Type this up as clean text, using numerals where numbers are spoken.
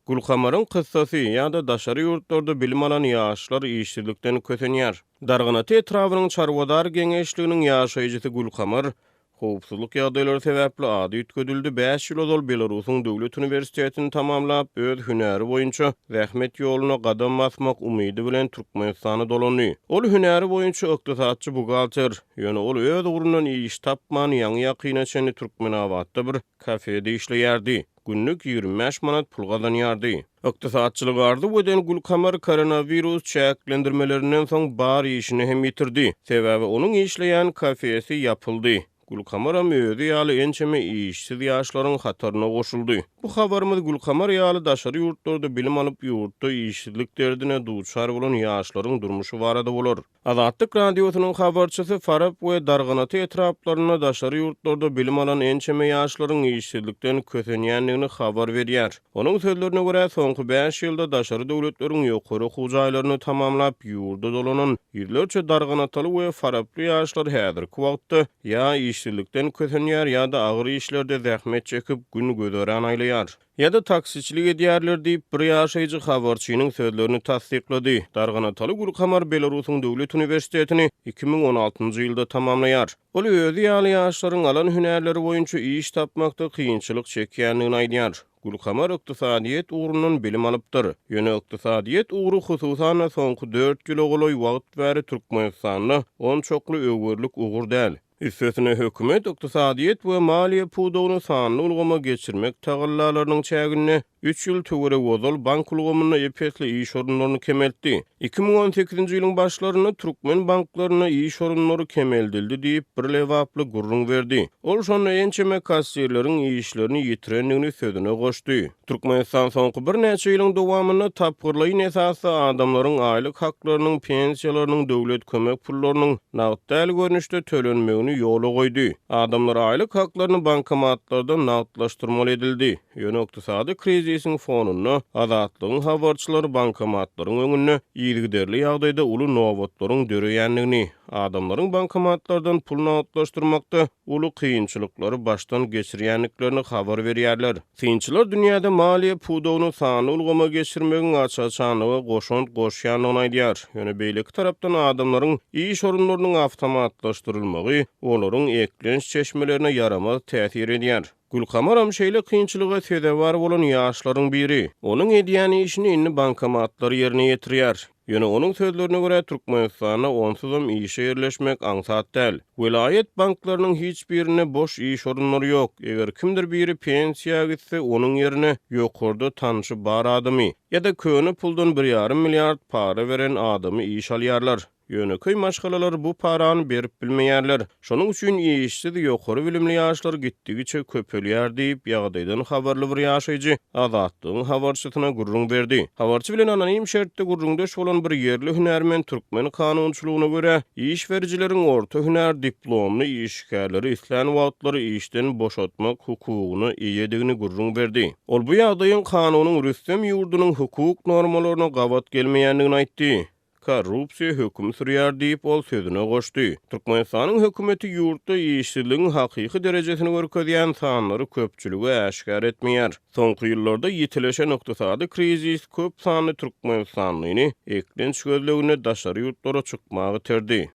Gulkamarın kıssasy ýa-da daşary ýurtlarda bilim alan ýaşlar işçilikden kösenýär. Darganaty etrawynyň çarwadar geňeşliginiň ýaşaýjysy Gulkamar howpsuzlyk ýagdaýlary sebäpli ady ütgedildi. 5 ýyl ol Belarusyň döwlet universitetini tamamlap, öz hünäri boýunça rahmet ýoluna gadam basmak umydy bilen Türkmenistany dolany. Ol hünäri boýunça ykdysatçy bugalter, ýöne ol öz urundan iş tapman ýaňy ýakyna çenli Türkmenawatda bir kafede işleýärdi. Günlük 25 manat pul gazanýardy. Ykdysatçylyk ardy böden Gulkamar koronavirus çäklendirmelerinden soň bar işini hem ýitirdi. Sebäbi onuň işleýän kafesi ýapyldy. Gulkamaram özi ýaly ençeme işsiz ýaşlaryň hataryna goşuldy. Bu habarymyz Gulkamar ýaly daşary ýurtlarda bilim alyp ýurtda işsizlik derdine duçar bolan ýaşlaryň durmuşy barada bolar. Azatlyk radiosynyň habarçysy Farab we Darganaty etraplaryna daşary ýurtlarda bilim alan ençeme ýaşlaryň işsizlikden kösenýänligini habar berýär. Onuň sözlerine görä soňky 5 ýylda daşary döwletleriň ýokary hujaýlaryny tamamlap ýurda dolanan ýerlerçe Darganatyly we Farably ýaşlar häzirki wagtda ýa işsizlikden kösenýär ýa-da agyr işlerde zähmet çekip gün göderen aýlaýar. Ýa-da taksiçilik edýärler diýip bir ýaşaýjy habarçynyň sözlerini tasdiklady. Darganatyly Gulkamar Belarusyň döwlet universitetini 2016-njy ýylda tamamlaýar. Ol özi ýaly ýaşlaryň alan hünärleri boýunça iş tapmakda kynçylyk çekýänligini aýdýar. Gulkamar ykdysadyýet ugrundan bilim alypdyr. Ýöne ykdysadyýet ugru hususan soňky 4 ýyl ogloý wagt bäri Türkmenistanyny on çokly öwürlük ugur däl. Üstesine hökümet ykdysadyýet we maliýe pudawyny sanly ulgama geçirmek tagallalarynyň çägine 3 ýyl töwere wozul bank ulgamyna epesli iş orunlaryny kemeltdi. 2018-nji ýylyň başlaryna Türkmen banklaryna iş orunlary kemeldildi diýip bir lewaply gurrun berdi. Ol şonu ençeme kassirleriň işlerini ýitirenligini sözüne goşdy. Türkmenistan soňky bir näçe ýylyň dowamyny tapgyrlyň esasy adamlaryň aýlyk haklarynyň, pensiýalarynyň, döwlet kömek pullarynyň nagdal görnüşde tölenmegini ýola goýdy. Adamlar aýlyk haklaryny bankomatlardan nagdlaşdyrmaly edildi. Ýöne ykdysady krizisiň fonuna azatlygyň habarçylary bankomatlaryň öňüne ýygyderli ýagdaýda uly nowatlaryň döreýänligini, adamlaryň bankomatlardan pul nagdlaşdyrmakda uly kynçylyklary başdan geçirýänliklerini habar berýärler. Synçylar dünýäde maliýe pudawyny sanly ulgama geçirmegiň açaçanyga goşunt goşýanyny aýdýar. Ýöne beýleki tarapdan adamlaryň iş orunlarynyň awtomatlaşdyrylmagy olaryň eklenç çeşmelerine yaramaz täsir edýär. Gulkamaram şeýle kynçylyga sebäp bolan ýaşlaryň biri. Onuň edýän işini inni bankomatlar ýerine ýetirýär. Ýöne onuň sözlerine görä Türkmenistana onsuzam işe ýerleşmek aňsat däl. Vilayet banklarynyň hiç birine boş iş orunlary ýok. Eger kimdir biri pensiýa gitse, onuň ýerine ýokurda tanşy bar adamy ýa-da köni puldan 1,5 milliard para beren adamy iş alýarlar. Ýöne köy maşgalalar bu parany berip bilmeýärler. Şonuň üçin işsiz ýokary bilimli ýaşlar gitdigiçe köpelýär diýip ýagdaýdan habarly bir ýaşaýjy Azatlygyň habarçysyna gurrun berdi. Habarçy bilen anonim şertde gurrundaş bolan bir ýerli hünärmen türkmen kanunçylygyna görä iş berijileriň orta hünär diplomly işgärleri islen wagtlary işden boşatmak hukugyny iýedigini gurrun berdi. Ol bu ýagdaýyň kanunyň Rüstem ýurdunyň hukuk normalaryna gawat gelmeýändigini aýtdy. Korrupsiýa höküm sürýär diýip ol sözüne goşdy. Türkmenistanyň hökümeti ýurtda işsizligiň hakyky derejesini görkezýän sanlary köpçüligi äşkar etmeýär. Soňky ýyllarda ýitileşen ykdysady krizis köp sanly Türkmenistanlyny eklenç gözlegine daşary ýurtlara çykmagy terdi.